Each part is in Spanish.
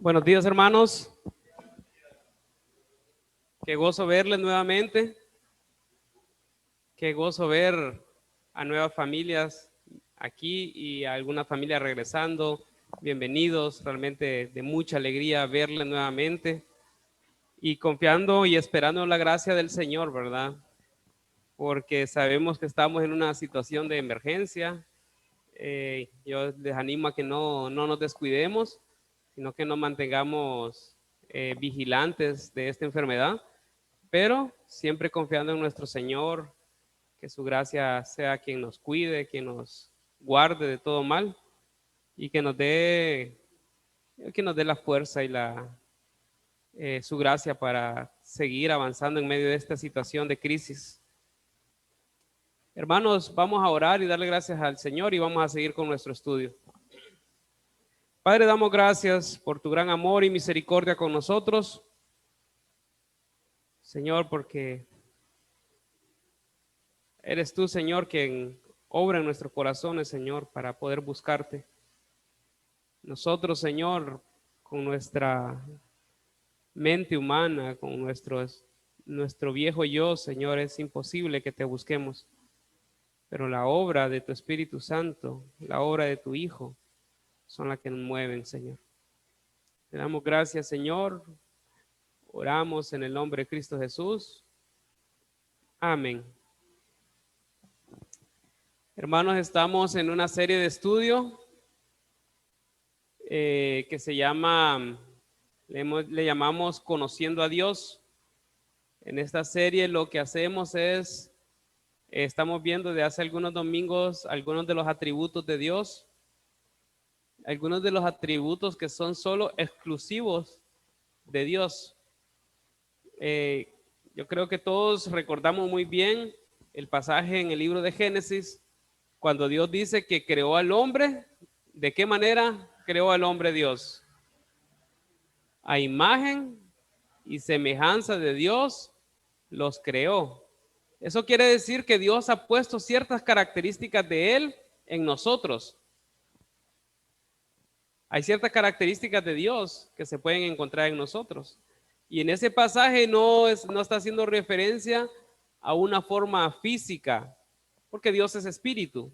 Buenos días, hermanos. Qué gozo verles nuevamente. Qué gozo ver a nuevas familias aquí y a algunas familias regresando. Bienvenidos, realmente de mucha alegría verles nuevamente y confiando y esperando la gracia del Señor, ¿verdad? Porque sabemos que estamos en una situación de emergencia. Yo les animo a que no nos descuidemos, sino que nos mantengamos vigilantes de esta enfermedad, pero siempre confiando en nuestro Señor, que su gracia sea quien nos cuide, quien nos guarde de todo mal y que nos dé la fuerza y su gracia para seguir avanzando en medio de esta situación de crisis. Hermanos, vamos a orar y darle gracias al Señor y vamos a seguir con nuestro estudio. Padre, damos gracias por tu gran amor y misericordia con nosotros, Señor, porque eres tú, Señor, quien obra en nuestros corazones, Señor, para poder buscarte. Nosotros, Señor, con nuestra mente humana, con nuestro viejo yo, Señor, es imposible que te busquemos. Pero la obra de tu Espíritu Santo, la obra de tu Hijo, son las que nos mueven, Señor. Te damos gracias, Señor. Oramos en el nombre de Cristo Jesús. Amén. Hermanos, estamos en una serie de estudio que se llama, le llamamos Conociendo a Dios. En esta serie lo que hacemos es, estamos viendo de hace algunos domingos algunos de los atributos de Dios, algunos de los atributos que son solo exclusivos de Dios. Yo creo que todos recordamos muy bien el pasaje en el libro de Génesis, cuando Dios dice que creó al hombre. ¿De qué manera creó al hombre Dios? A imagen y semejanza de Dios los creó. Eso quiere decir que Dios ha puesto ciertas características de Él en nosotros. Hay ciertas características de Dios que se pueden encontrar en nosotros. Y en ese pasaje no está haciendo referencia a una forma física, porque Dios es espíritu.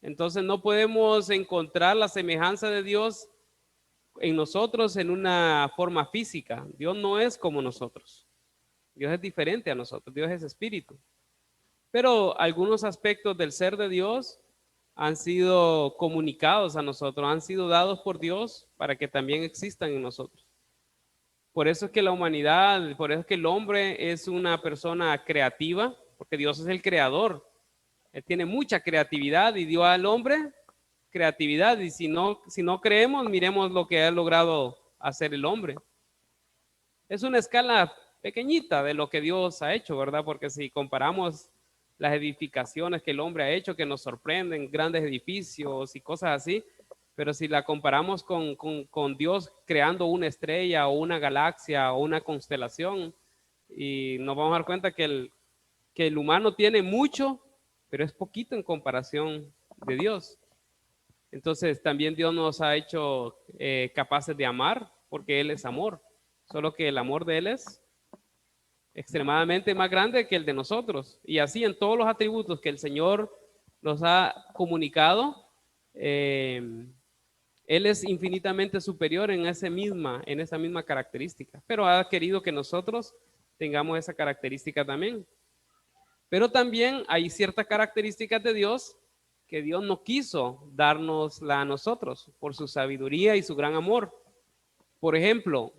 Entonces no podemos encontrar la semejanza de Dios en nosotros en una forma física. Dios no es como nosotros. Dios es diferente a nosotros. Dios es espíritu. Pero algunos aspectos del ser de Dios han sido comunicados a nosotros, han sido dados por Dios para que también existan en nosotros. Por eso es que la humanidad, por eso es que el hombre es una persona creativa, porque Dios es el creador. Él tiene mucha creatividad y dio al hombre creatividad. Y si no creemos, miremos lo que ha logrado hacer el hombre. Es una escala pequeñita de lo que Dios ha hecho, ¿verdad? Porque si comparamos las edificaciones que el hombre ha hecho, que nos sorprenden, grandes edificios y cosas así, pero si la comparamos con Dios creando una estrella o una galaxia o una constelación, y nos vamos a dar cuenta que el humano tiene mucho, pero es poquito en comparación de Dios. Entonces también Dios nos ha hecho capaces de amar, porque Él es amor, solo que el amor de Él es extremadamente más grande que el de nosotros. Y así en todos los atributos que el Señor nos ha comunicado, Él es infinitamente superior en esa misma característica, pero ha querido que nosotros tengamos esa característica también. Pero también hay ciertas características de Dios que Dios no quiso dárnosla a nosotros por su sabiduría y su gran amor. Por ejemplo,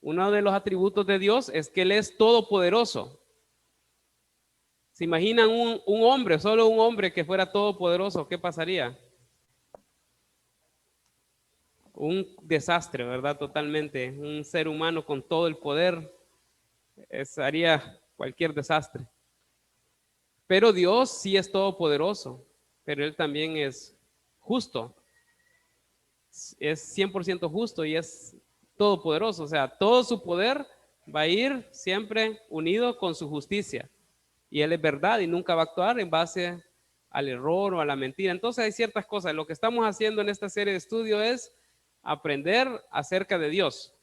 uno de los atributos de Dios es que Él es todopoderoso. ¿Se imaginan un hombre, solo un hombre que fuera todopoderoso? ¿Qué pasaría? Un desastre, ¿verdad? Totalmente. Un ser humano con todo el poder haría cualquier desastre. Pero Dios sí es todopoderoso, pero Él también es justo. Es 100% justo y es todopoderoso. O sea, todo su poder va a ir siempre unido con su justicia. Y Él es verdad y nunca va a actuar en base al error o a la mentira. Entonces hay ciertas cosas. Lo que estamos haciendo en esta serie de estudio es aprender acerca de Dios.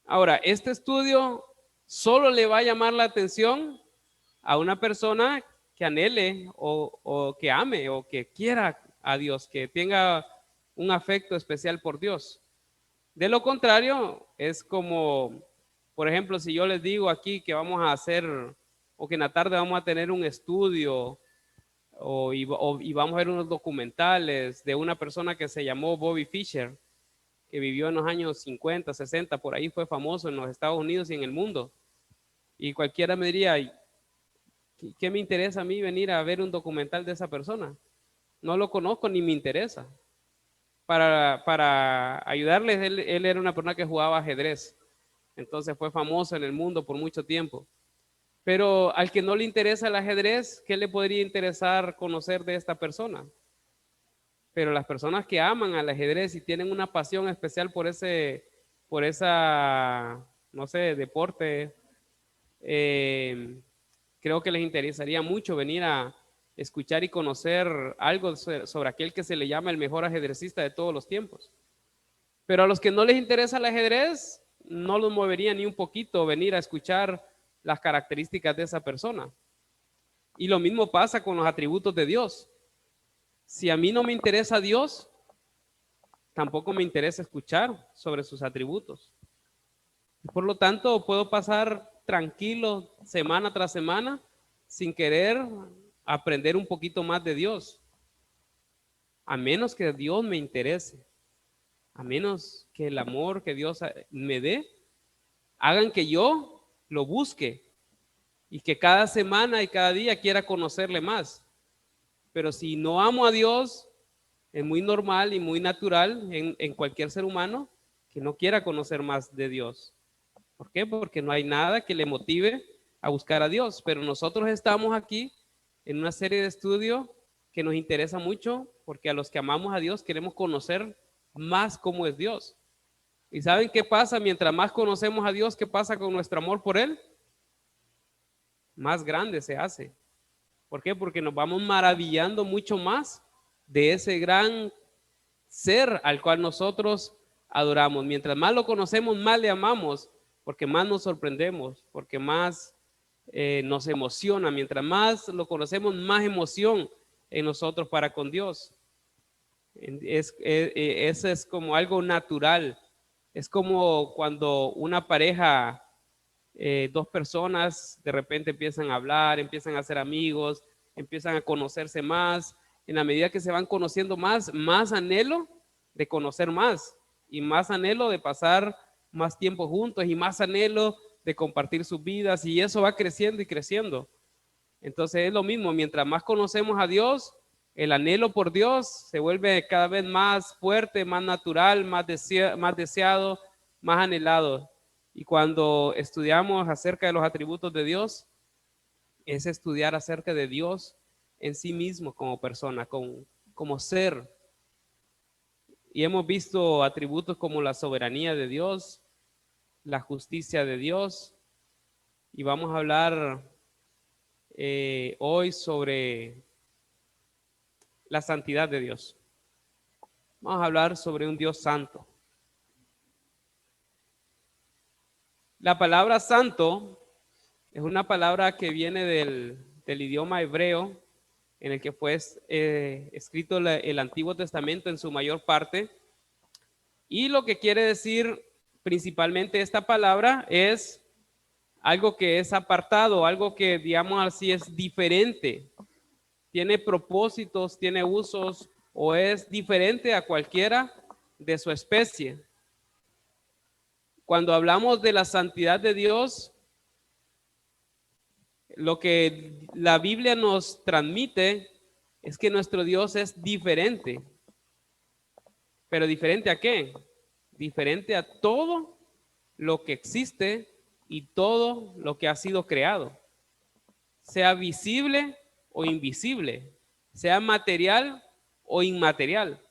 Ahora, este estudio solo le va a llamar la atención a una persona que anhele o que ame o que quiera a Dios, que tenga un afecto especial por Dios. De lo contrario, es como, por ejemplo, si yo les digo aquí que vamos a hacer o que en la tarde vamos a tener un estudio y vamos a ver unos documentales de una persona que se llamó Bobby Fischer, que vivió en los años 50, 60, por ahí fue famoso en los Estados Unidos y en el mundo. Y cualquiera me diría, ¿qué me interesa a mí venir a ver un documental de esa persona? No lo conozco ni me interesa. Para ayudarles, él era una persona que jugaba ajedrez. Entonces fue famoso en el mundo por mucho tiempo. Pero al que no le interesa el ajedrez, ¿qué le podría interesar conocer de esta persona? Pero las personas que aman al ajedrez y tienen una pasión especial por esa, no sé, deporte, creo que les interesaría mucho venir a escuchar y conocer algo sobre aquel que se le llama el mejor ajedrecista de todos los tiempos. Pero a los que no les interesa el ajedrez, no los movería ni un poquito venir a escuchar las características de esa persona. Y lo mismo pasa con los atributos de Dios. Si a mí no me interesa Dios, tampoco me interesa escuchar sobre sus atributos. Por lo tanto, puedo pasar tranquilo semana tras semana sin querer aprender un poquito más de Dios, a menos que Dios me interese, a menos que el amor que Dios me dé hagan que yo lo busque y que cada semana y cada día quiera conocerle más. Pero si no amo a Dios, es muy normal y muy natural en cualquier ser humano que no quiera conocer más de Dios. ¿Por qué? Porque no hay nada que le motive a buscar a Dios. Pero nosotros estamos aquí en una serie de estudios que nos interesa mucho porque a los que amamos a Dios queremos conocer más cómo es Dios. ¿Y saben qué pasa? Mientras más conocemos a Dios, ¿qué pasa con nuestro amor por Él? Más grande se hace. ¿Por qué? Porque nos vamos maravillando mucho más de ese gran ser al cual nosotros adoramos. Mientras más lo conocemos, más le amamos, porque más nos sorprendemos, porque más nos emociona. Mientras más lo conocemos, más emoción en nosotros para con Dios. Eso es como algo natural. Es como cuando una pareja, dos personas de repente empiezan a hablar, empiezan a ser amigos, empiezan a conocerse más. En la medida que se van conociendo más, más anhelo de conocer más y más anhelo de pasar más tiempo juntos y más anhelo de compartir sus vidas, y eso va creciendo y creciendo. Entonces es lo mismo, mientras más conocemos a Dios, el anhelo por Dios se vuelve cada vez más fuerte, más natural, más deseado, más anhelado. Y cuando estudiamos acerca de los atributos de Dios, es estudiar acerca de Dios en sí mismo como persona, como ser. Y hemos visto atributos como la soberanía de Dios, la justicia de Dios, y vamos a hablar hoy sobre la santidad de Dios. Vamos a hablar sobre un Dios santo. La palabra santo es una palabra que viene del idioma hebreo, en el que fue escrito el Antiguo Testamento en su mayor parte. Y lo que quiere decir principalmente esta palabra es algo que es apartado, algo que, digamos así, es diferente, tiene propósitos, tiene usos o es diferente a cualquiera de su especie. Cuando hablamos de la santidad de Dios, lo que la Biblia nos transmite es que nuestro Dios es diferente. ¿Pero diferente a qué? Diferente a todo lo que existe y todo lo que ha sido creado, sea visible o invisible, sea material o inmaterial.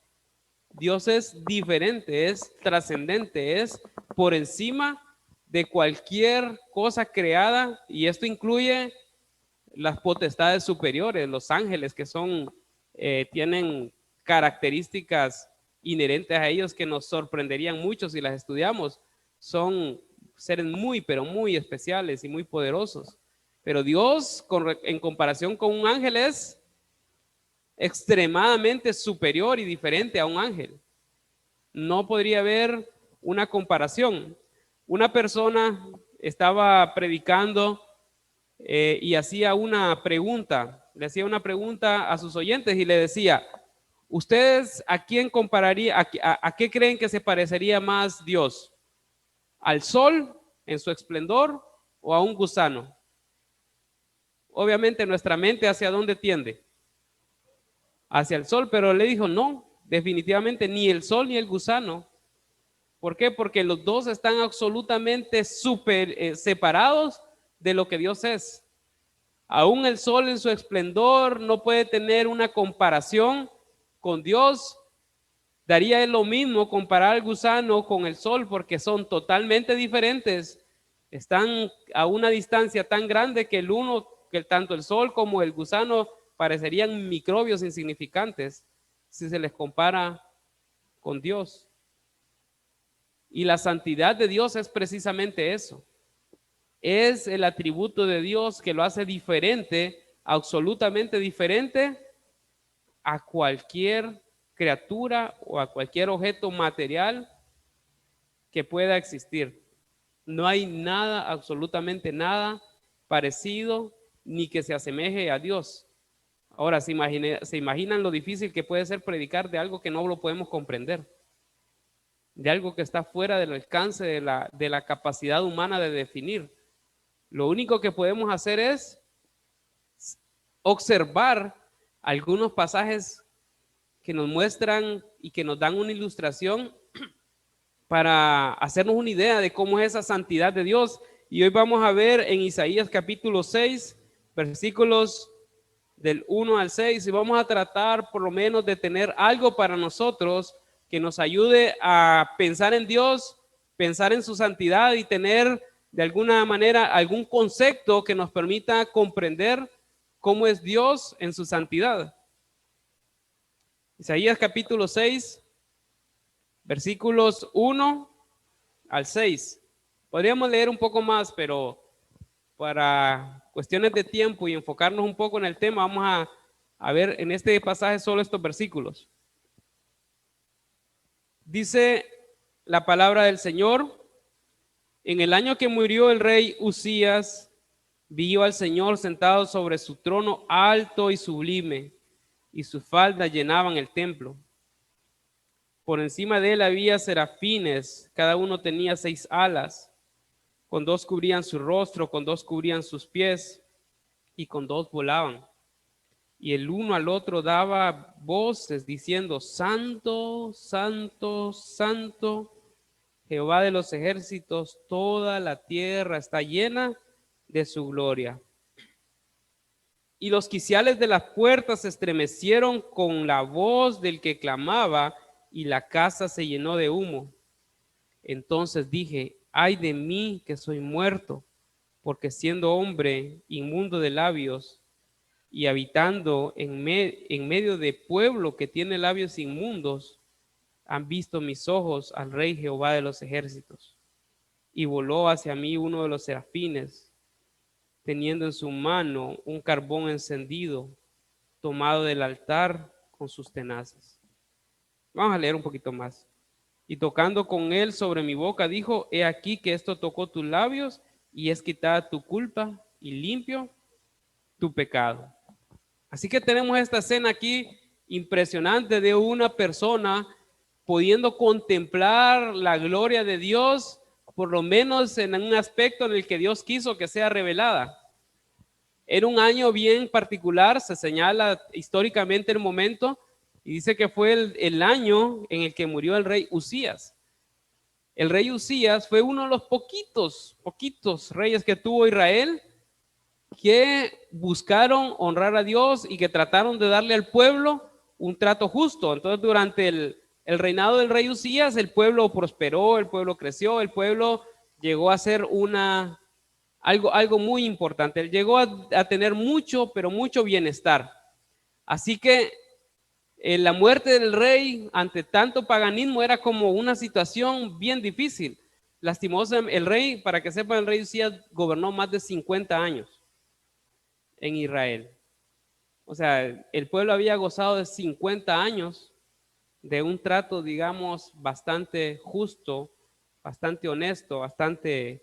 Dios es diferente, es trascendente, es por encima de cualquier cosa creada, y esto incluye las potestades superiores, los ángeles que tienen características inherentes a ellos que nos sorprenderían mucho si las estudiamos. Son seres muy, pero muy especiales y muy poderosos. Pero Dios, en comparación con un ángel, es extremadamente superior y diferente a un ángel. No podría haber una comparación. Una persona estaba predicando y hacía una pregunta, le hacía una pregunta a sus oyentes y le decía, ¿ustedes a quién compararía, a qué creen que se parecería más Dios? ¿Al sol en su esplendor o a un gusano? Obviamente nuestra mente ¿hacia dónde tiende? Hacia el sol, pero le dijo, no, definitivamente ni el sol ni el gusano. ¿Por qué? Porque los dos están absolutamente separados de lo que Dios es. Aún el sol en su esplendor no puede tener una comparación con Dios. Daría lo mismo comparar al gusano con el sol porque son totalmente diferentes. Están a una distancia tan grande que tanto el sol como el gusano parecerían microbios insignificantes si se les compara con Dios. Y la santidad de Dios es precisamente eso. Es el atributo de Dios que lo hace diferente, absolutamente diferente a cualquier criatura o a cualquier objeto material que pueda existir. No hay nada, absolutamente nada parecido ni que se asemeje a Dios. Ahora, ¿se imaginan lo difícil que puede ser predicar de algo que no lo podemos comprender? De algo que está fuera del alcance de la capacidad humana de definir. Lo único que podemos hacer es observar algunos pasajes que nos muestran y que nos dan una ilustración para hacernos una idea de cómo es esa santidad de Dios. Y hoy vamos a ver en Isaías capítulo 6, versículos del 1 al 6, y vamos a tratar por lo menos de tener algo para nosotros que nos ayude a pensar en Dios, pensar en su santidad y tener de alguna manera algún concepto que nos permita comprender cómo es Dios en su santidad. Isaías capítulo 6, versículos 1 al 6. Podríamos leer un poco más, pero para cuestiones de tiempo y enfocarnos un poco en el tema, vamos a ver en este pasaje solo estos versículos. Dice la palabra del Señor: en el año que murió el rey Uzías, vi yo al Señor sentado sobre su trono alto y sublime, y sus faldas llenaban el templo. Por encima de él había serafines, cada uno tenía 6 alas, con 2 cubrían su rostro, con 2 cubrían sus pies, y con 2 volaban. Y el uno al otro daba voces diciendo: Santo, Santo, Santo, Jehová de los ejércitos, toda la tierra está llena de su gloria. Y los quiciales de las puertas se estremecieron con la voz del que clamaba, y la casa se llenó de humo. Entonces dije: ay de mí que soy muerto, porque siendo hombre inmundo de labios y habitando en medio de pueblo que tiene labios inmundos, han visto mis ojos al Rey Jehová de los ejércitos. Y voló hacia mí uno de los serafines, teniendo en su mano un carbón encendido, tomado del altar con sus tenazas. Vamos a leer un poquito más. Y tocando con él sobre mi boca, dijo: he aquí que esto tocó tus labios, y es quitada tu culpa y limpio tu pecado. Así que tenemos esta escena aquí impresionante de una persona pudiendo contemplar la gloria de Dios, por lo menos en un aspecto en el que Dios quiso que sea revelada. Era un año bien particular, se señala históricamente el momento, y dice que fue el año en el que murió el rey Uzías. El rey Uzías fue uno de los poquitos reyes que tuvo Israel, que buscaron honrar a Dios y que trataron de darle al pueblo un trato justo. Entonces, durante el reinado del rey Uzías, el pueblo prosperó, el pueblo creció, el pueblo llegó a ser algo muy importante. Él llegó a tener mucho, pero mucho bienestar. Así que La muerte del rey ante tanto paganismo era como una situación bien difícil. Lastimosamente, el rey, para que sepan, el rey Usías gobernó más de 50 años en Israel. O sea, el pueblo había gozado de 50 años de un trato, digamos, bastante justo, bastante honesto, bastante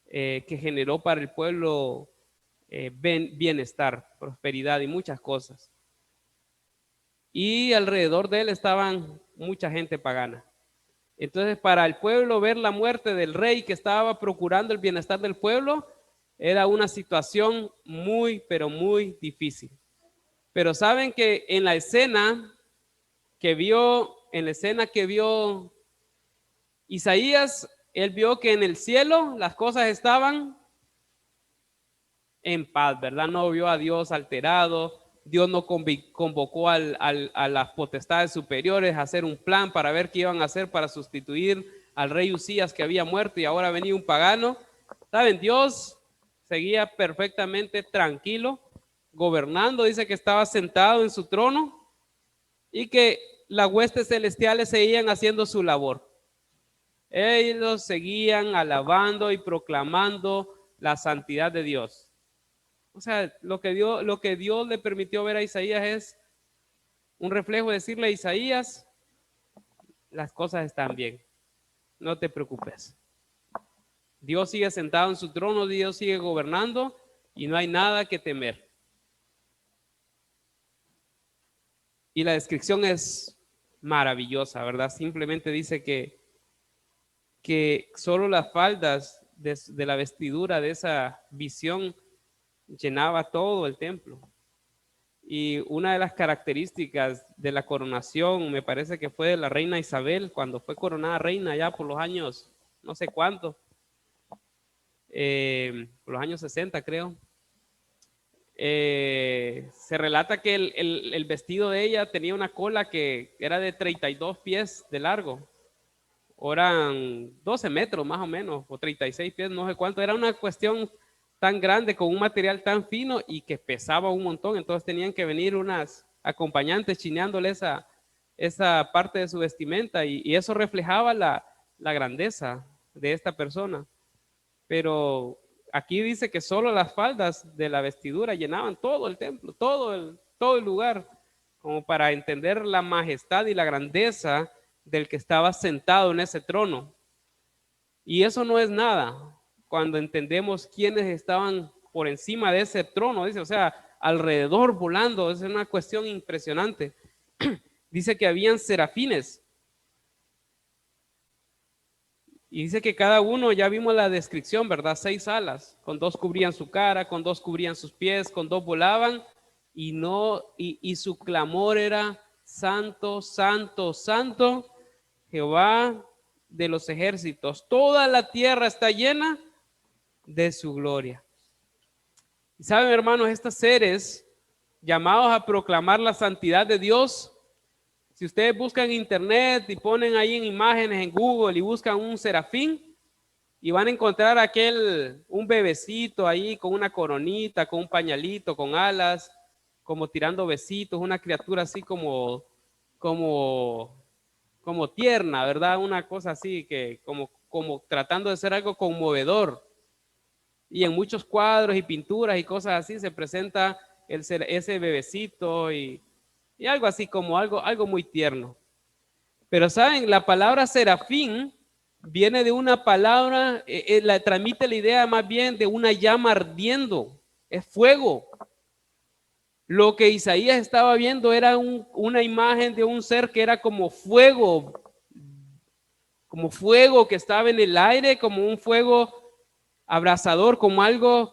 que generó para el pueblo bienestar, prosperidad y muchas cosas. Y alrededor de él estaban mucha gente pagana. Entonces, para el pueblo ver la muerte del rey que estaba procurando el bienestar del pueblo, era una situación muy, pero muy difícil. Pero saben que en la escena que vio Isaías, él vio que en el cielo las cosas estaban en paz, ¿verdad? No vio a Dios alterado, Dios no convocó a las potestades superiores a hacer un plan para ver qué iban a hacer para sustituir al rey Usías que había muerto y ahora venía un pagano. ¿Saben? Dios seguía perfectamente tranquilo, gobernando, dice que estaba sentado en su trono y que las huestes celestiales seguían haciendo su labor. Ellos seguían alabando y proclamando la santidad de Dios. O sea, lo que Dios le permitió ver a Isaías es un reflejo de decirle a Isaías, las cosas están bien, no te preocupes. Dios sigue sentado en su trono, Dios sigue gobernando y no hay nada que temer. Y la descripción es maravillosa, ¿verdad? Simplemente dice que solo las faldas de la vestidura de esa visión llenaba todo el templo. Y una de las características de la coronación, me parece que fue de la reina Isabel, cuando fue coronada reina ya por los años, no sé cuánto, por los años 60 creo, se relata que el vestido de ella tenía una cola que era de 32 pies de largo, o eran 12 metros más o menos, o 36 pies, no sé cuánto, era una cuestión tan grande con un material tan fino y que pesaba un montón, entonces tenían que venir unas acompañantes chineándole esa parte de su vestimenta y eso reflejaba la grandeza de esta persona. Pero aquí dice que solo las faldas de la vestidura llenaban todo el templo, todo el lugar, como para entender la majestad y la grandeza del que estaba sentado en ese trono. Y eso no es nada cuando entendemos quiénes estaban por encima de ese trono, dice, o sea, alrededor volando, es una cuestión impresionante. Dice que habían serafines. Y dice que cada uno, ya vimos la descripción, ¿verdad? 6 alas, con 2 cubrían su cara, con 2 cubrían sus pies, con 2 volaban, y su clamor era: santo, santo, santo, Jehová de los ejércitos. Toda la tierra está llena de su gloria. Y saben, hermanos, estos seres llamados a proclamar la santidad de Dios, si ustedes buscan en internet y ponen ahí en imágenes en Google y buscan un serafín, y van a encontrar un bebecito ahí con una coronita, con un pañalito, con alas, como tirando besitos, una criatura así como tierna, ¿verdad? Una cosa así que como tratando de ser algo conmovedor. Y en muchos cuadros y pinturas y cosas así se presenta ese bebecito y algo así como algo muy tierno. Pero saben, la palabra serafín viene de una palabra, transmite la idea más bien de una llama ardiendo, es fuego. Lo que Isaías estaba viendo era una imagen de un ser que era como fuego que estaba en el aire, como un fuego abrasador, como algo,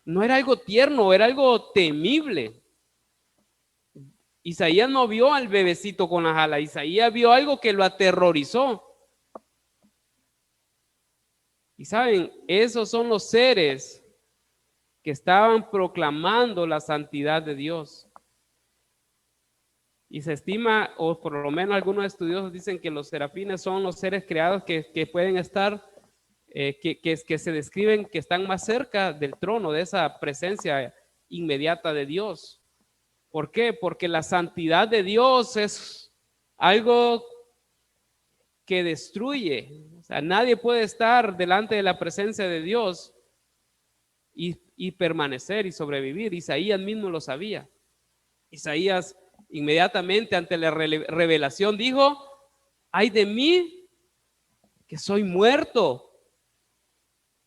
no era algo tierno, era algo temible. Isaías no vio al bebecito con las alas, Isaías vio algo que lo aterrorizó. Y saben, esos son los seres que estaban proclamando la santidad de Dios. Y se estima, o por lo menos algunos estudiosos dicen que los serafines son los seres creados que pueden estar, que se describen que están más cerca del trono, de esa presencia inmediata de Dios. ¿Por qué? Porque la santidad de Dios es algo que destruye. O sea, nadie puede estar delante de la presencia de Dios y permanecer y sobrevivir. Isaías mismo lo sabía. Isaías inmediatamente ante la revelación dijo: ay de mí que soy muerto,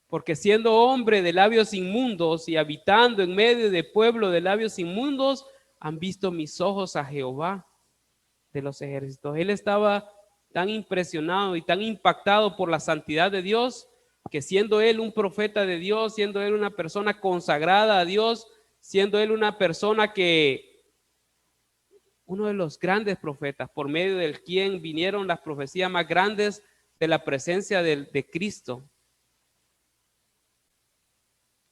porque siendo hombre de labios inmundos y habitando en medio de pueblo de labios inmundos, han visto mis ojos a Jehová de los ejércitos. Él estaba tan impresionado y tan impactado por la santidad de Dios, que siendo él un profeta de Dios, siendo él una persona consagrada a Dios, siendo él una persona que, uno de los grandes profetas, por medio del quien vinieron las profecías más grandes de la presencia de Cristo,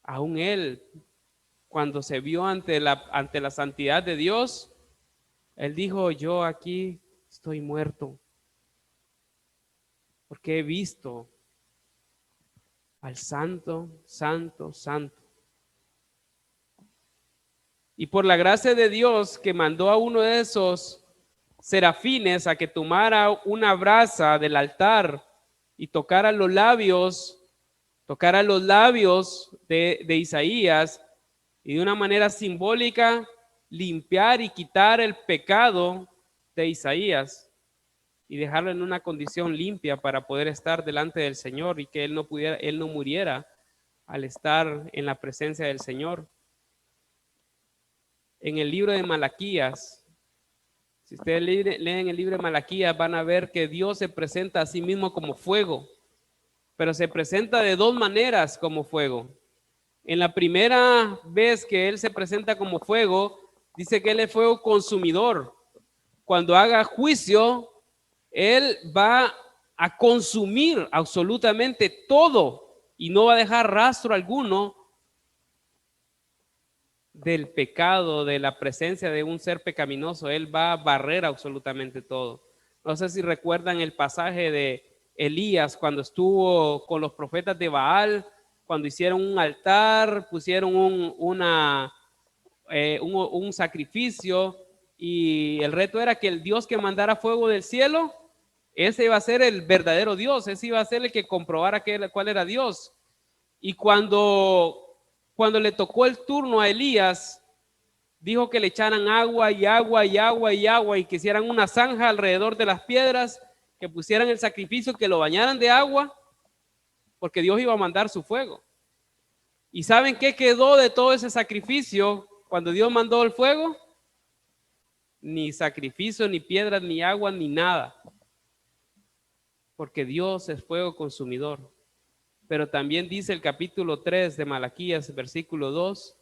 aún él, cuando se vio ante la santidad de Dios, él dijo: yo aquí estoy muerto, porque he visto al santo, santo, santo. Y por la gracia de Dios, que mandó a uno de esos serafines a que tomara una brasa del altar y tocara los labios de Isaías, y de una manera simbólica limpiar y quitar el pecado de Isaías y dejarlo en una condición limpia para poder estar delante del Señor y que él no muriera al estar en la presencia del Señor. En el libro de Malaquías, si ustedes leen el libro de Malaquías, van a ver que Dios se presenta a sí mismo como fuego, pero se presenta de dos maneras como fuego. En la primera vez que él se presenta como fuego, dice que él es fuego consumidor. Cuando haga juicio, él va a consumir absolutamente todo y no va a dejar rastro alguno del pecado, de la presencia de un ser pecaminoso. Él va a barrer absolutamente todo. No sé si recuerdan el pasaje de Elías cuando estuvo con los profetas de Baal, cuando hicieron un altar, pusieron un sacrificio, y el reto era que el Dios que mandara fuego del cielo, ese iba a ser el verdadero Dios, ese iba a ser el que comprobara cuál era Dios. Y cuando le tocó el turno a Elías, dijo que le echaran agua y agua y agua y agua, y que hicieran una zanja alrededor de las piedras, que pusieran el sacrificio, que lo bañaran de agua, porque Dios iba a mandar su fuego. ¿Y saben qué quedó de todo ese sacrificio cuando Dios mandó el fuego? Ni sacrificio, ni piedras, ni agua, ni nada. Porque Dios es fuego consumidor. Pero también dice el capítulo 3 de Malaquías, versículo 2,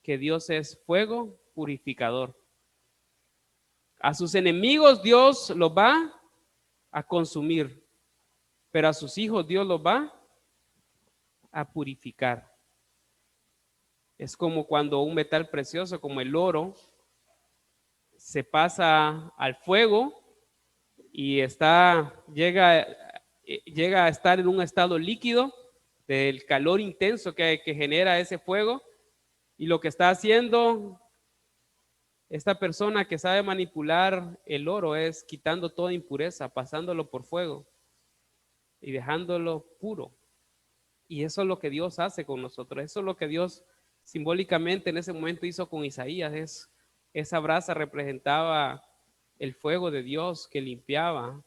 que Dios es fuego purificador. A sus enemigos Dios los va a consumir, pero a sus hijos Dios los va a purificar. Es como cuando un metal precioso como el oro se pasa al fuego y llega a estar en un estado líquido del calor intenso que genera ese fuego, y lo que está haciendo esta persona que sabe manipular el oro es quitando toda impureza, pasándolo por fuego y dejándolo puro. Y eso es lo que Dios hace con nosotros. Eso es lo que Dios simbólicamente en ese momento hizo con Isaías. Esa brasa representaba el fuego de Dios que limpiaba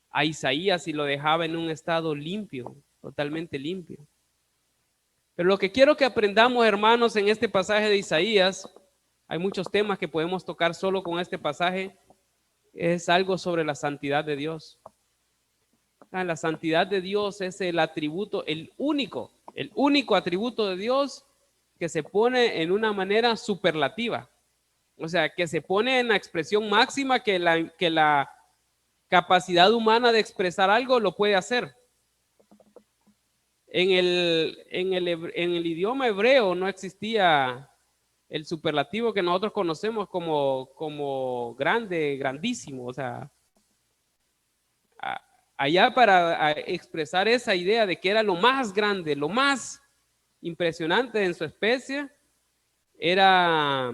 a Isaías y lo dejaba en un estado limpio, totalmente limpio. Pero lo que quiero que aprendamos, hermanos, en este pasaje de Isaías, hay muchos temas que podemos tocar solo con este pasaje, es algo sobre la santidad de Dios. La santidad de Dios es el atributo, el único atributo de Dios que se pone en una manera superlativa. O sea, que se pone en la expresión máxima que la capacidad humana de expresar algo lo puede hacer. En el idioma hebreo no existía el superlativo que nosotros conocemos como grande, grandísimo. O sea, allá para expresar esa idea de que era lo más grande, lo más impresionante en su especie, era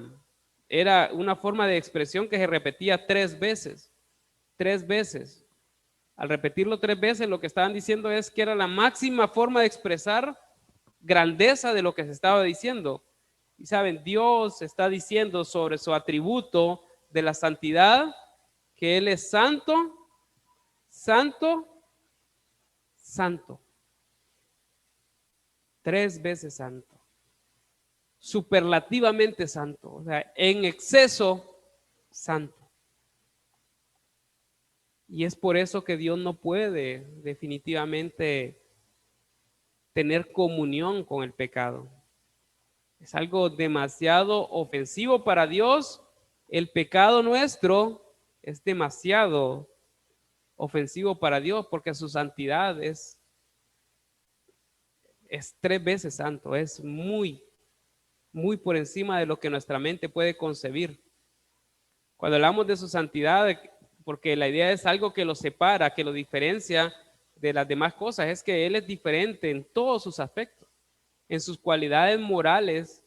era una forma de expresión que se repetía 3 veces. 3 veces. Al repetirlo 3 veces, lo que estaban diciendo es que era la máxima forma de expresar grandeza de lo que se estaba diciendo. Y saben, Dios está diciendo sobre su atributo de la santidad, que Él es santo, santo, santo. 3 veces santo. Superlativamente santo. O sea, en exceso santo. Y es por eso que Dios no puede definitivamente tener comunión con el pecado. Es algo demasiado ofensivo para Dios. El pecado nuestro es demasiado ofensivo para Dios porque su santidad es 3 veces santo. Es muy, muy por encima de lo que nuestra mente puede concebir. Cuando hablamos de su santidad, porque la idea es algo que lo separa, que lo diferencia de las demás cosas, es que Él es diferente en todos sus aspectos. En sus cualidades morales,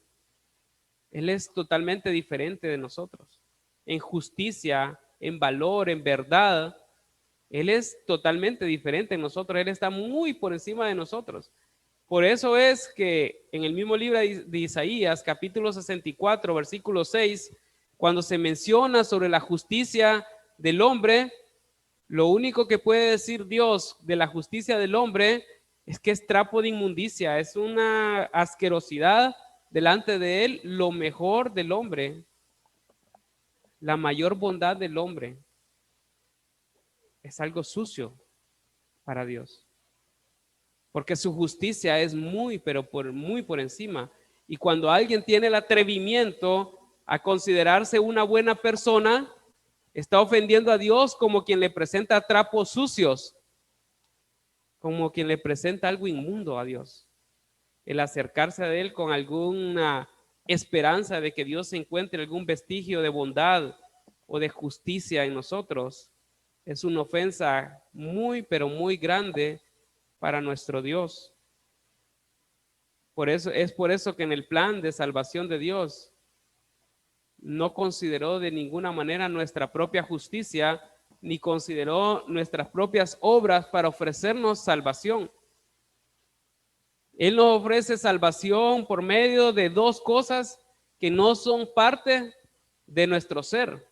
Él es totalmente diferente de nosotros. En justicia, en valor, en verdad, Él es totalmente diferente de nosotros. Él está muy por encima de nosotros. Por eso es que en el mismo libro de Isaías, capítulo 64, versículo 6, cuando se menciona sobre la justicia del hombre, lo único que puede decir Dios de la justicia del hombre es que es trapo de inmundicia, es una asquerosidad delante de Él, lo mejor del hombre, la mayor bondad del hombre. Es algo sucio para Dios. Porque su justicia es muy, pero muy por encima. Y cuando alguien tiene el atrevimiento a considerarse una buena persona, está ofendiendo a Dios como quien le presenta trapos sucios, como quien le presenta algo inmundo a Dios. El acercarse a Él con alguna esperanza de que Dios encuentre algún vestigio de bondad o de justicia en nosotros es una ofensa muy, pero muy grande para nuestro Dios. Es por eso que en el plan de salvación de Dios no consideró de ninguna manera nuestra propia justicia, ni consideró nuestras propias obras para ofrecernos salvación. Él nos ofrece salvación por medio de 2 cosas que no son parte de nuestro ser.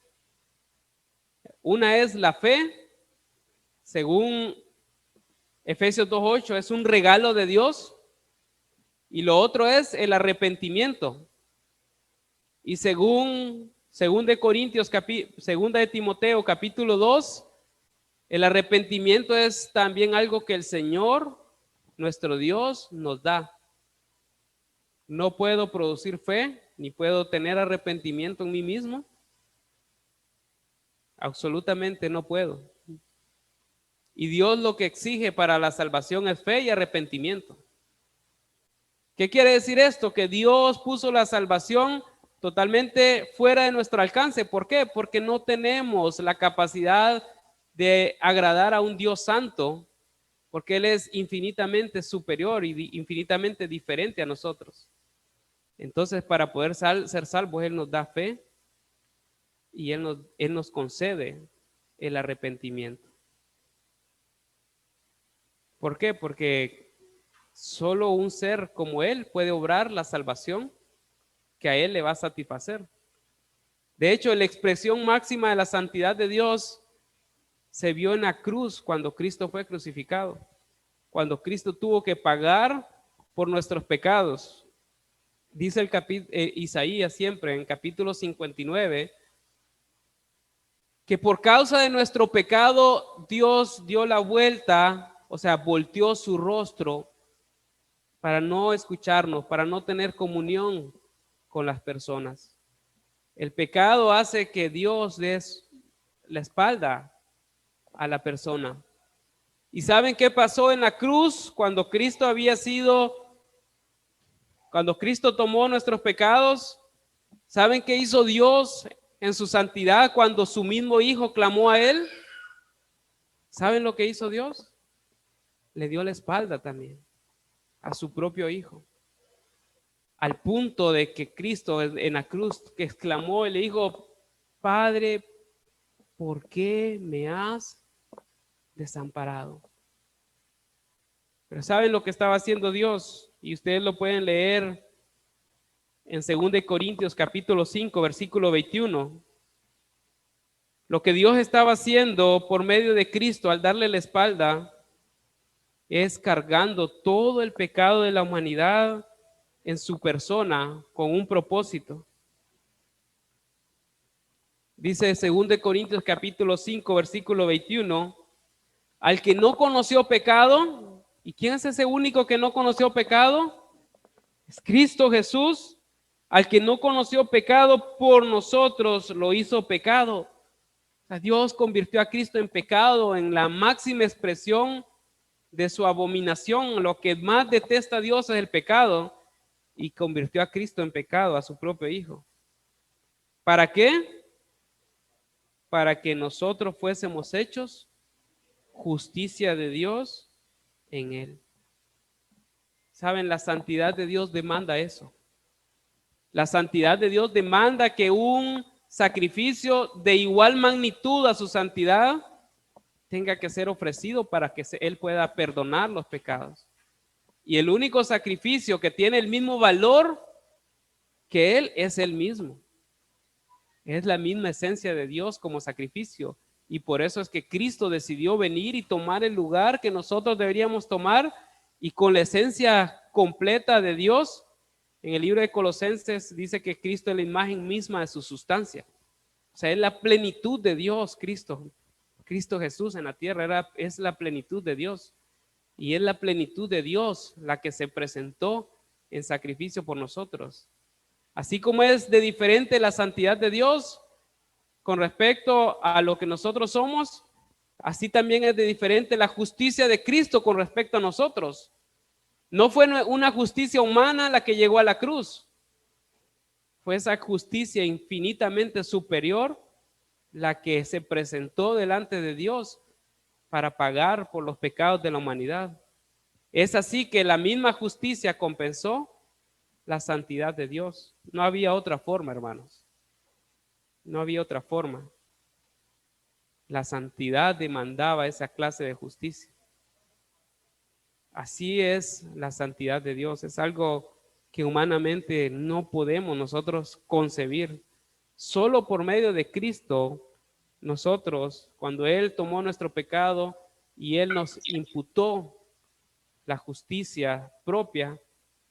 Una es la fe, según Efesios 2:8, es un regalo de Dios. Y lo otro es el arrepentimiento. Y según segunda de Timoteo capítulo 2, el arrepentimiento es también algo que el Señor, nuestro Dios, nos da. No puedo producir fe, ni puedo tener arrepentimiento en mí mismo. Absolutamente no puedo. Y Dios lo que exige para la salvación es fe y arrepentimiento. ¿Qué quiere decir esto? Que Dios puso la salvación totalmente fuera de nuestro alcance. ¿Por qué? Porque no tenemos la capacidad de agradar a un Dios santo, porque Él es infinitamente superior y infinitamente diferente a nosotros. Entonces, para poder ser salvos, Él nos da fe y Él nos concede el arrepentimiento. ¿Por qué? Porque solo un ser como Él puede obrar la salvación que a Él le va a satisfacer. De hecho, la expresión máxima de la santidad de Dios se vio en la cruz cuando Cristo fue crucificado, cuando Cristo tuvo que pagar por nuestros pecados. Dice Isaías siempre en capítulo 59, que por causa de nuestro pecado Dios dio la vuelta, o sea, volteó su rostro para no escucharnos, para no tener comunión con las personas. El pecado hace que Dios des la espalda a la persona. ¿Y saben qué pasó en la cruz cuando Cristo cuando Cristo tomó nuestros pecados? ¿Saben qué hizo Dios en su santidad cuando su mismo Hijo clamó a Él? ¿Saben lo que hizo Dios? Le dio la espalda también a su propio Hijo. al punto de que Cristo en la cruz que exclamó y le dijo, Padre, ¿por qué me has desamparado? Pero ¿saben lo que estaba haciendo Dios? Y ustedes lo pueden leer en 2 Corintios capítulo 5, versículo 21. Lo que Dios estaba haciendo por medio de Cristo al darle la espalda es cargando todo el pecado de la humanidad en su persona con un propósito. Dice 2 Corintios capítulo 5, versículo 21, al que no conoció pecado, ¿y quién es ese único que no conoció pecado? Es Cristo Jesús, al que no conoció pecado por nosotros lo hizo pecado. O sea, Dios convirtió a Cristo en pecado, en la máxima expresión de su abominación. Lo que más detesta a Dios es el pecado, y convirtió a Cristo en pecado, a su propio Hijo. ¿Para qué? Para que nosotros fuésemos hechos justicia de Dios en Él. ¿Saben? La santidad de Dios demanda eso. La santidad de Dios demanda que un sacrificio de igual magnitud a su santidad tenga que ser ofrecido para que Él pueda perdonar los pecados. Y el único sacrificio que tiene el mismo valor que Él es Él mismo. Es la misma esencia de Dios como sacrificio. Y por eso es que Cristo decidió venir y tomar el lugar que nosotros deberíamos tomar, y con la esencia completa de Dios. En el libro de Colosenses dice que Cristo es la imagen misma de su sustancia. O sea, es la plenitud de Dios, Cristo. Cristo Jesús en la tierra es la plenitud de Dios. Y es la plenitud de Dios la que se presentó en sacrificio por nosotros. Así como es de diferente la santidad de Dios con respecto a lo que nosotros somos, así también es de diferente la justicia de Cristo con respecto a nosotros. No fue una justicia humana la que llegó a la cruz. Fue esa justicia infinitamente superior la que se presentó delante de Dios para pagar por los pecados de la humanidad. Es así que la misma justicia compensó la santidad de Dios. No había otra forma, hermanos. No había otra forma. La santidad demandaba esa clase de justicia. Así es la santidad de Dios. Es algo que humanamente no podemos nosotros concebir. Solo por medio de Cristo, nosotros, cuando Él tomó nuestro pecado y Él nos imputó la justicia propia,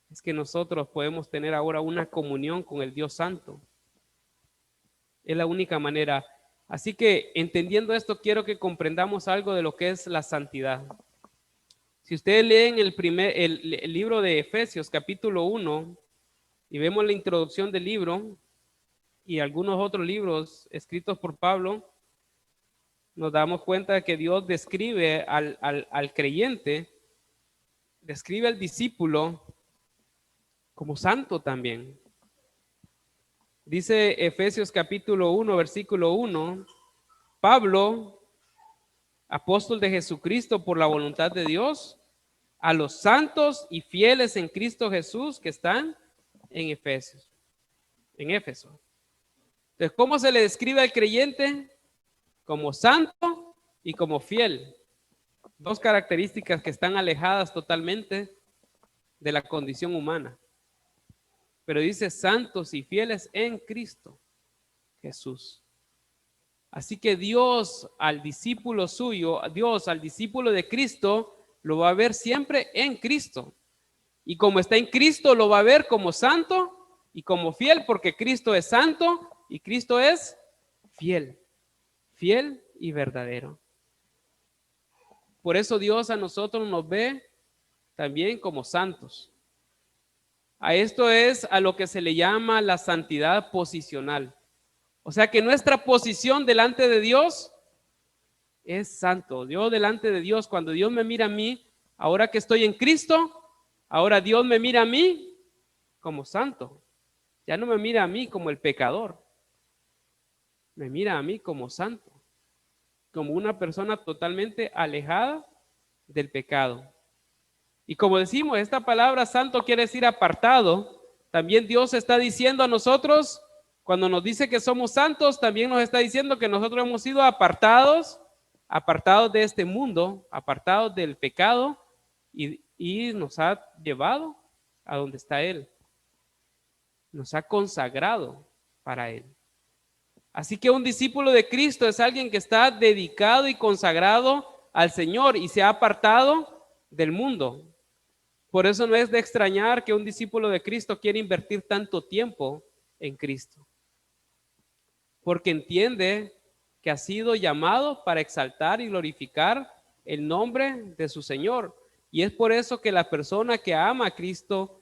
es que nosotros podemos tener ahora una comunión con el Dios Santo. Es la única manera. Así que entendiendo esto, quiero que comprendamos algo de lo que es la santidad. Si ustedes leen el libro de Efesios capítulo 1 y vemos la introducción del libro y algunos otros libros escritos por Pablo, nos damos cuenta de que Dios describe al creyente, describe al discípulo como santo también. Dice Efesios capítulo 1, versículo 1, Pablo, apóstol de Jesucristo por la voluntad de Dios, a los santos y fieles en Cristo Jesús que están en Éfeso. Entonces, ¿cómo se le describe al creyente? Como santo y como fiel. Dos características que están alejadas totalmente de la condición humana. Pero dice santos y fieles en Cristo Jesús. Así que Dios al discípulo suyo, Dios al discípulo de Cristo, lo va a ver siempre en Cristo. Y como está en Cristo, lo va a ver como santo y como fiel, porque Cristo es santo y Cristo es fiel. Fiel y verdadero. Por eso Dios a nosotros nos ve también como santos. A esto es a lo que se le llama la santidad posicional. O sea que nuestra posición delante de Dios es santo. Yo delante de Dios, cuando Dios me mira a mí, ahora que estoy en Cristo, ahora Dios me mira a mí como santo. Ya no me mira a mí como el pecador. Me mira a mí como santo. Como una persona totalmente alejada del pecado. Y como decimos, esta palabra santo quiere decir apartado. también Dios está diciendo a nosotros, cuando nos dice que somos santos, también nos está diciendo que nosotros hemos sido apartados de este mundo, apartados del pecado, y nos ha llevado a donde está Él. Nos ha consagrado para Él. Así que un discípulo de Cristo es alguien que está dedicado y consagrado al Señor y se ha apartado del mundo. Por eso no es de extrañar que un discípulo de Cristo quiera invertir tanto tiempo en Cristo. Porque entiende que ha sido llamado para exaltar y glorificar el nombre de su Señor. Y es por eso que la persona que ama a Cristo,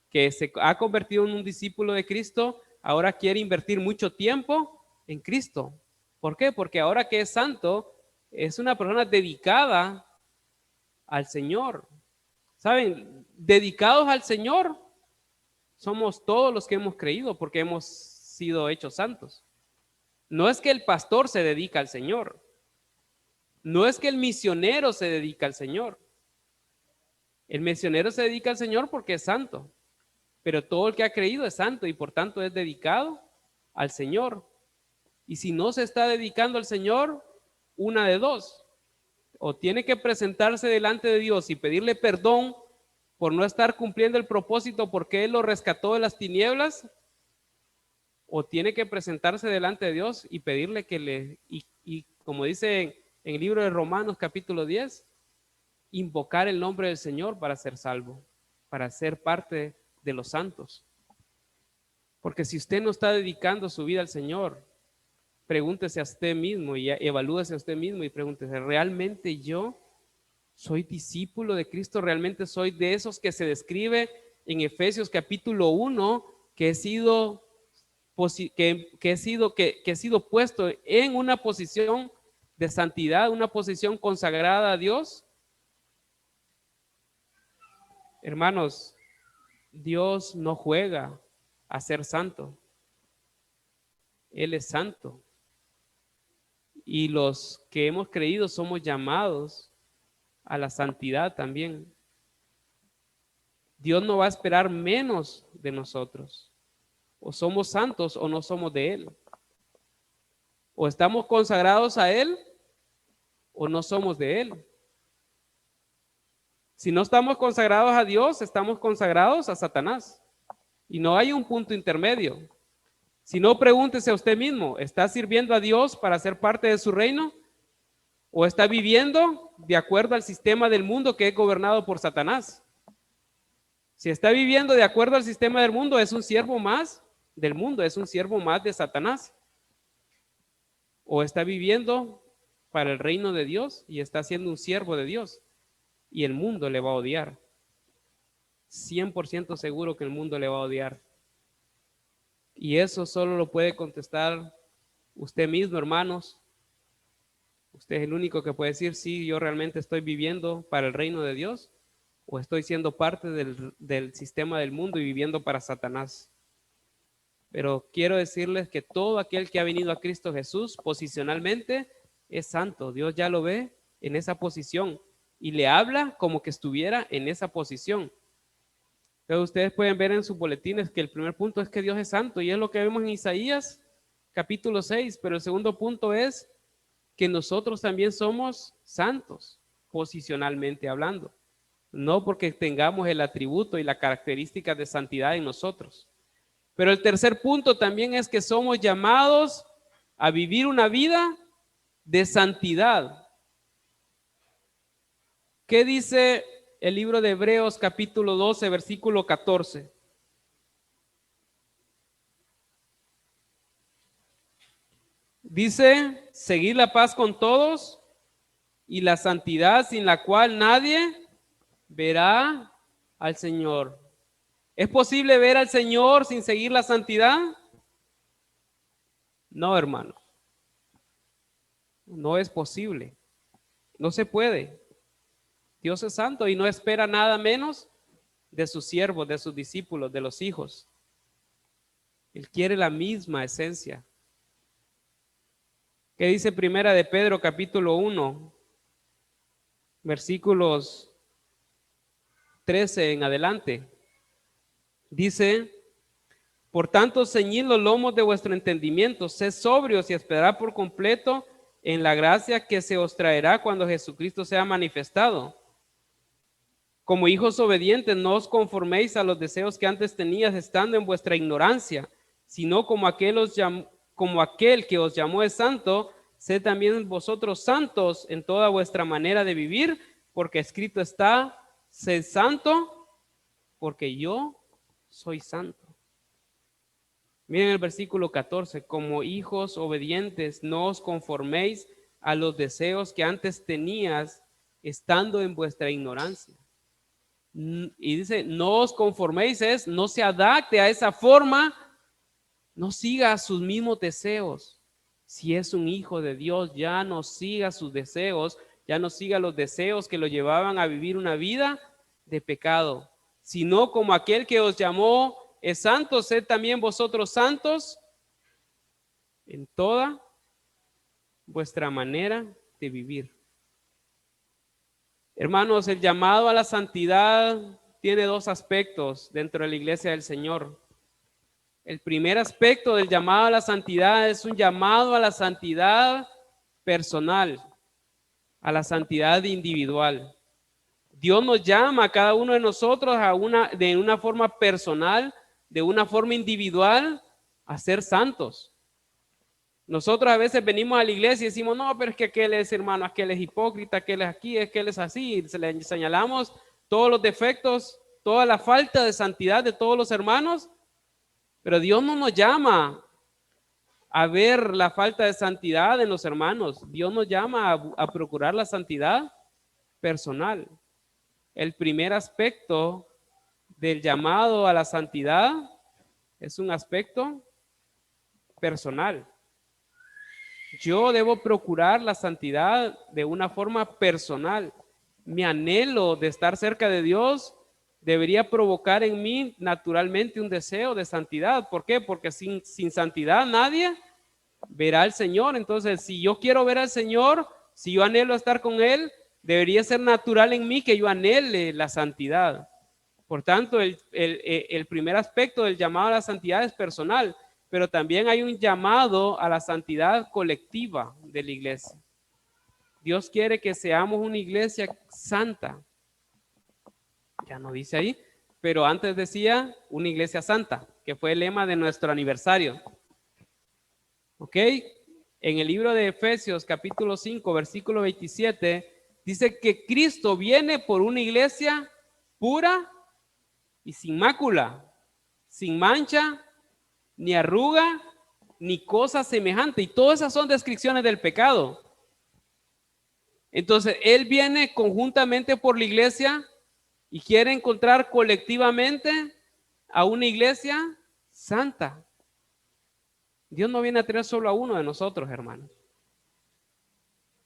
que se ha convertido en un discípulo de Cristo, ahora quiere invertir mucho tiempo en Cristo. ¿Por qué? Porque ahora que es santo, es una persona dedicada al Señor. ¿Saben? Dedicados al Señor somos todos los que hemos creído porque hemos sido hechos santos. No es que el pastor se dedica al Señor. No es que el misionero se dedica al Señor. El misionero se dedica al Señor porque es santo. Pero todo el que ha creído es santo y por tanto es dedicado al Señor. Y si no se está dedicando al Señor, una de dos. O tiene que presentarse delante de Dios y pedirle perdón por no estar cumpliendo el propósito porque Él lo rescató de las tinieblas, o tiene que presentarse delante de Dios y pedirle que y como dice en el libro de Romanos capítulo 10, invocar el nombre del Señor para ser salvo, para ser parte de los santos. Porque si usted no está dedicando su vida al Señor, pregúntese a usted mismo y evalúese a usted mismo y pregúntese, ¿realmente yo soy discípulo de Cristo? ¿Realmente soy de esos que se describe en Efesios capítulo 1, que he sido puesto en una posición de santidad, una posición consagrada a Dios? Hermanos, Dios no juega a ser santo. Él es santo. Y los que hemos creído somos llamados a la santidad también. Dios no va a esperar menos de nosotros. O somos santos o no somos de Él. O estamos consagrados a Él o no somos de Él. Si no estamos consagrados a Dios, estamos consagrados a Satanás. Y no hay un punto intermedio. Si no, pregúntese a usted mismo, ¿está sirviendo a Dios para ser parte de su reino? ¿O está viviendo de acuerdo al sistema del mundo que es gobernado por Satanás? Si está viviendo de acuerdo al sistema del mundo, es un siervo más del mundo, es un siervo más de Satanás. ¿O está viviendo para el reino de Dios y está siendo un siervo de Dios? Y el mundo le va a odiar. 100% seguro que el mundo le va a odiar. Y eso solo lo puede contestar usted mismo, hermanos. Usted es el único que puede decir si yo realmente estoy viviendo para el reino de Dios o estoy siendo parte del sistema del mundo y viviendo para Satanás. Pero quiero decirles que todo aquel que ha venido a Cristo Jesús posicionalmente es santo. Dios ya lo ve en esa posición y le habla como que estuviera en esa posición. Entonces ustedes pueden ver en sus boletines que el primer punto es que Dios es santo y es lo que vemos en Isaías capítulo 6, pero el segundo punto es que nosotros también somos santos, posicionalmente hablando, no porque tengamos el atributo y la característica de santidad en nosotros. Pero el tercer punto también es que somos llamados a vivir una vida de santidad. ¿Qué dice el libro de Hebreos capítulo 12, versículo 14? Dice, seguid la paz con todos y la santidad sin la cual nadie verá al Señor. ¿Es posible ver al Señor sin seguir la santidad? No, hermano. No es posible. No se puede. Dios es santo y no espera nada menos de sus siervos, de sus discípulos, de los hijos. Él quiere la misma esencia. ¿Qué dice Primera de Pedro capítulo 1, versículos 13 en adelante? Dice, Por tanto, ceñid los lomos de vuestro entendimiento, sed sobrios y esperad por completo en la gracia que se os traerá cuando Jesucristo sea manifestado. Como hijos obedientes, no os conforméis a los deseos que antes tenías estando en vuestra ignorancia, sino como aquel que os llamó es santo, sed también vosotros santos en toda vuestra manera de vivir, porque escrito está, sed santo, porque yo soy santo. Miren el versículo 14, como hijos obedientes, no os conforméis a los deseos que antes tenías estando en vuestra ignorancia. Y dice, no os conforméis, es no se adapte a esa forma, no siga sus mismos deseos. Si es un hijo de Dios, ya no siga sus deseos, ya no siga los deseos que lo llevaban a vivir una vida de pecado, sino como aquel que os llamó es santo, sed también vosotros santos en toda vuestra manera de vivir. Hermanos, el llamado a la santidad tiene dos aspectos dentro de la iglesia del Señor. El primer aspecto del llamado a la santidad es un llamado a la santidad personal, a la santidad individual. Dios nos llama a cada uno de nosotros de una forma personal, de una forma individual, a ser santos. Nosotros a veces venimos a la iglesia y decimos, no, pero es que aquel es hermano, aquel es hipócrita, aquel es aquí, aquel es así. Y se le señalamos todos los defectos, toda la falta de santidad de todos los hermanos. Pero Dios no nos llama a ver la falta de santidad en los hermanos. Dios nos llama a procurar la santidad personal. El primer aspecto del llamado a la santidad es un aspecto personal. Yo debo procurar la santidad de una forma personal. Mi anhelo de estar cerca de Dios debería provocar en mí naturalmente un deseo de santidad. ¿Por qué? Porque sin santidad nadie verá al Señor. Entonces, si yo quiero ver al Señor, si yo anhelo estar con Él, debería ser natural en mí que yo anhele la santidad. Por tanto, el primer aspecto del llamado a la santidad es personal, pero también hay un llamado a la santidad colectiva de la iglesia. Dios quiere que seamos una iglesia santa. Ya no dice ahí, pero antes decía una iglesia santa, que fue el lema de nuestro aniversario. ¿Ok? En el libro de Efesios capítulo 5, versículo 27, dice que Cristo viene por una iglesia pura y sin mácula, sin mancha, ni arruga, ni cosa semejante. Y todas esas son descripciones del pecado. Entonces, Él viene conjuntamente por la iglesia y quiere encontrar colectivamente a una iglesia santa. Dios no viene a traer solo a uno de nosotros, hermanos.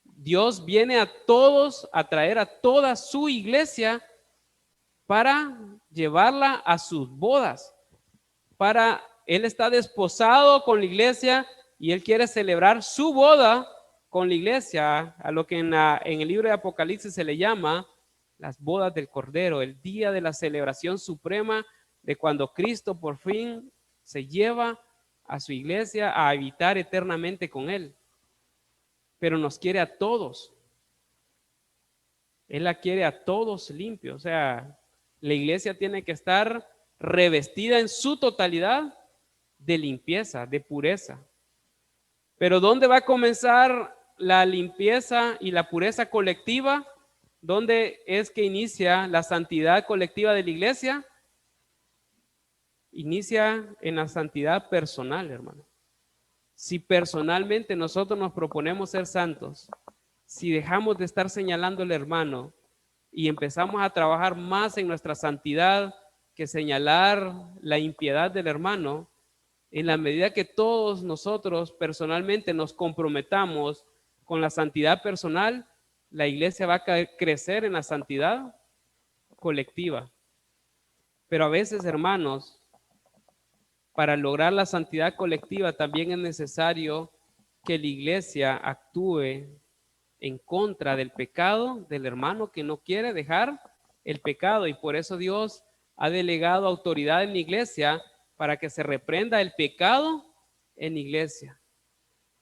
Dios viene a todos, a traer a toda su iglesia para llevarla a sus bodas. Él está desposado con la iglesia y Él quiere celebrar su boda con la iglesia, a lo que en el libro de Apocalipsis se le llama las bodas del Cordero, el día de la celebración suprema de cuando Cristo por fin se lleva a su iglesia a habitar eternamente con Él. Pero nos quiere a todos. Él la quiere a todos limpios. O sea, la iglesia tiene que estar revestida en su totalidad de limpieza, de pureza. Pero ¿dónde va a comenzar la limpieza y la pureza colectiva? ¿Dónde es que inicia la santidad colectiva de la iglesia? Inicia en la santidad personal, hermano. Si personalmente nosotros nos proponemos ser santos, si dejamos de estar señalando al hermano y empezamos a trabajar más en nuestra santidad que señalar la impiedad del hermano, en la medida que todos nosotros personalmente nos comprometamos con la santidad personal, la iglesia va a crecer en la santidad colectiva. Pero a veces, hermanos, para lograr la santidad colectiva también es necesario que la iglesia actúe en contra del pecado del hermano que no quiere dejar el pecado. Y por eso Dios ha delegado autoridad en la iglesia para que se reprenda el pecado en la iglesia.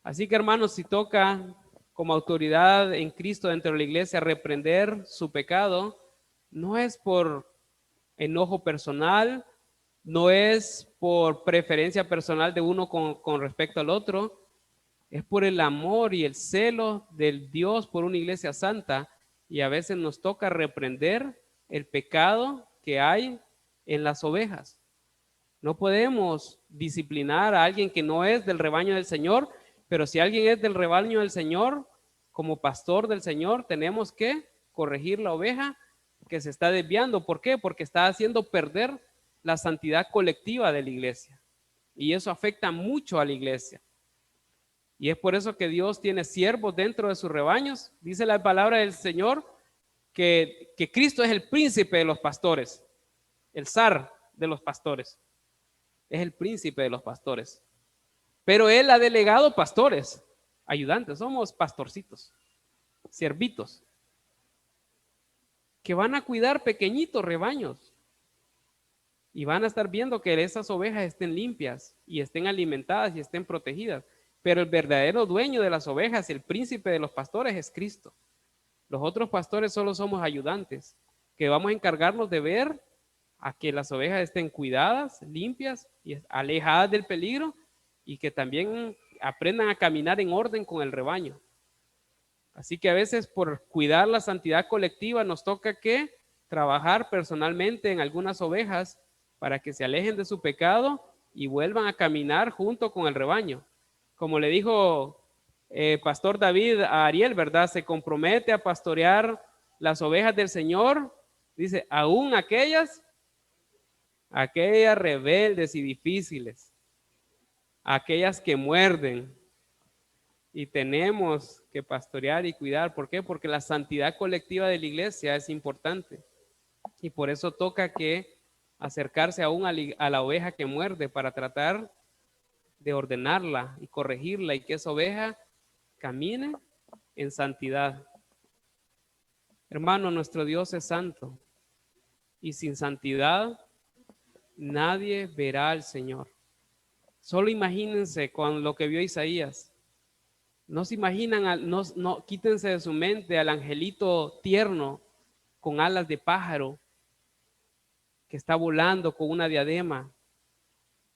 Así que, hermanos, si toca como autoridad en Cristo dentro de la iglesia reprender su pecado, no es por enojo personal, no es por preferencia personal de uno con respecto al otro, es por el amor y el celo del Dios por una iglesia santa, y a veces nos toca reprender el pecado que hay en las ovejas. No podemos disciplinar a alguien que no es del rebaño del Señor, pero si alguien es del rebaño del Señor, como pastor del Señor, tenemos que corregir la oveja que se está desviando. ¿Por qué? Porque está haciendo perder la santidad colectiva de la iglesia. Y eso afecta mucho a la iglesia. Y es por eso que Dios tiene siervos dentro de sus rebaños. Dice la palabra del Señor que Cristo es el príncipe de los pastores, el zar de los pastores. Es el príncipe de los pastores. Pero Él ha delegado pastores, ayudantes, somos pastorcitos, siervitos, que van a cuidar pequeñitos rebaños y van a estar viendo que esas ovejas estén limpias y estén alimentadas y estén protegidas. Pero el verdadero dueño de las ovejas, el príncipe de los pastores, es Cristo. Los otros pastores solo somos ayudantes, que vamos a encargarnos de ver a que las ovejas estén cuidadas, limpias y alejadas del peligro, y que también aprendan a caminar en orden con el rebaño. Así que a veces por cuidar la santidad colectiva nos toca que trabajar personalmente en algunas ovejas para que se alejen de su pecado y vuelvan a caminar junto con el rebaño. Como le dijo Pastor David a Ariel, ¿verdad? Se compromete a pastorear las ovejas del Señor. Dice, aún aquellas rebeldes y difíciles, aquellas que muerden, y tenemos que pastorear y cuidar. ¿Por qué? Porque la santidad colectiva de la iglesia es importante, y por eso toca que acercarse aún a la oveja que muerde para tratar de ordenarla y corregirla, y que esa oveja camine en santidad. Hermano, nuestro Dios es santo, y sin santidad nadie verá al Señor. Solo imagínense con lo que vio Isaías. No se imaginan, no, quítense de su mente al angelito tierno con alas de pájaro que está volando con una diadema.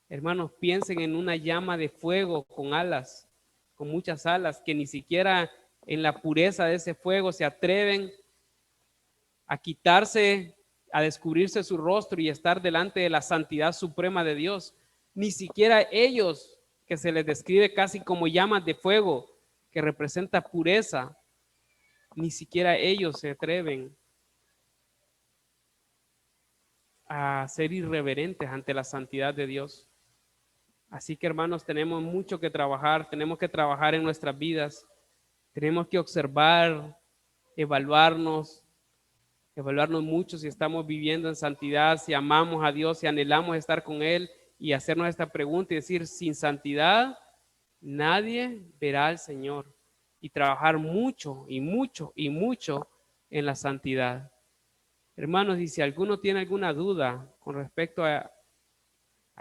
Hermanos, piensen en una llama de fuego con alas, con muchas alas, que ni siquiera en la pureza de ese fuego se atreven a quitarse, a descubrirse su rostro y estar delante de la santidad suprema de Dios. Ni siquiera ellos, que se les describe casi como llamas de fuego, que representa pureza, ni siquiera ellos se atreven a ser irreverentes ante la santidad de Dios. Así que, hermanos, tenemos mucho que trabajar, tenemos que trabajar en nuestras vidas, tenemos que observar, evaluarnos mucho si estamos viviendo en santidad, si amamos a Dios, si anhelamos estar con Él, y hacernos esta pregunta y decir, sin santidad nadie verá al Señor, y trabajar mucho y mucho y mucho en la santidad. Hermanos, y si alguno tiene alguna duda con respecto a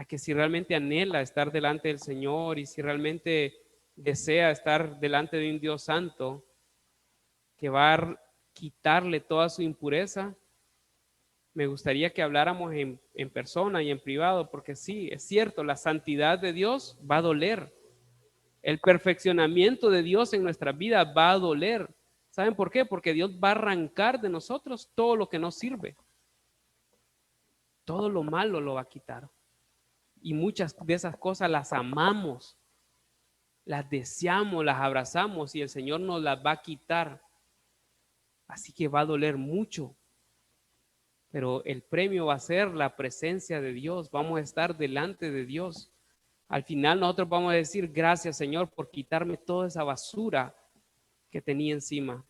que si realmente anhela estar delante del Señor y si realmente desea estar delante de un Dios santo que va a quitarle toda su impureza, me gustaría que habláramos en persona y en privado, porque sí, es cierto, la santidad de Dios va a doler. El perfeccionamiento de Dios en nuestra vida va a doler. ¿Saben por qué? Porque Dios va a arrancar de nosotros todo lo que nos sirve. Todo lo malo lo va a quitar. Y muchas de esas cosas las amamos, las deseamos, las abrazamos, y el Señor nos las va a quitar. Así que va a doler mucho. Pero el premio va a ser la presencia de Dios. Vamos a estar delante de Dios. Al final nosotros vamos a decir, gracias, Señor, por quitarme toda esa basura que tenía encima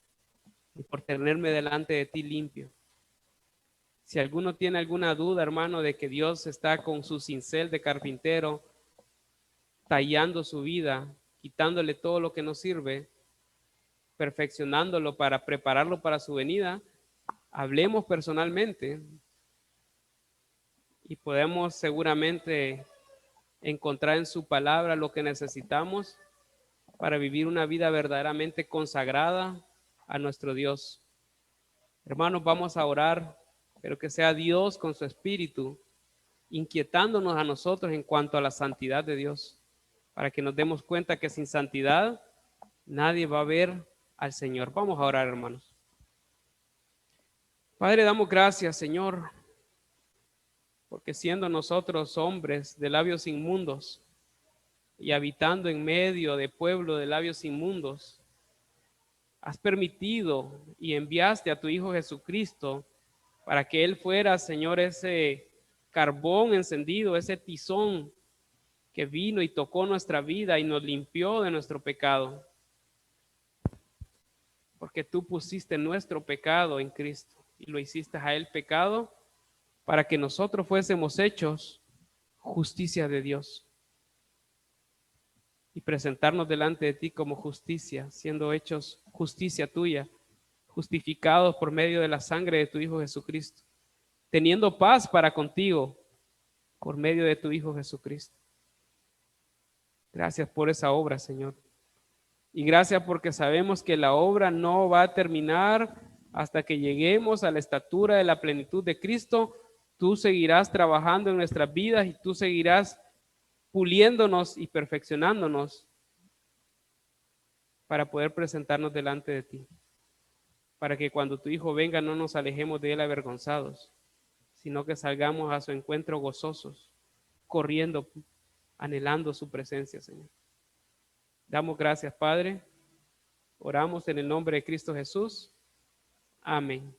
y por tenerme delante de ti limpio. Si alguno tiene alguna duda, hermano, de que Dios está con su cincel de carpintero tallando su vida, quitándole todo lo que no sirve, perfeccionándolo para prepararlo para su venida, hablemos personalmente y podemos seguramente encontrar en su palabra lo que necesitamos para vivir una vida verdaderamente consagrada a nuestro Dios. Hermanos, vamos a orar, pero que sea Dios con su espíritu inquietándonos a nosotros en cuanto a la santidad de Dios, para que nos demos cuenta que sin santidad nadie va a ver al Señor. Vamos a orar, hermanos. Padre, damos gracias, Señor, porque siendo nosotros hombres de labios inmundos y habitando en medio de pueblo de labios inmundos, has permitido y enviaste a tu Hijo Jesucristo para que Él fuera, Señor, ese carbón encendido, ese tizón que vino y tocó nuestra vida y nos limpió de nuestro pecado. Porque tú pusiste nuestro pecado en Cristo y lo hiciste a Él pecado para que nosotros fuésemos hechos justicia de Dios y presentarnos delante de ti como justicia, siendo hechos justicia tuya, justificados por medio de la sangre de tu Hijo Jesucristo, teniendo paz para contigo por medio de tu Hijo Jesucristo. Gracias por esa obra, Señor. Y gracias porque sabemos que la obra no va a terminar hasta que lleguemos a la estatura de la plenitud de Cristo. Tú seguirás trabajando en nuestras vidas y tú seguirás puliéndonos y perfeccionándonos para poder presentarnos delante de ti. Para que cuando tu Hijo venga no nos alejemos de él avergonzados, sino que salgamos a su encuentro gozosos, corriendo, anhelando su presencia, Señor. Damos gracias, Padre. Oramos en el nombre de Cristo Jesús. Amén.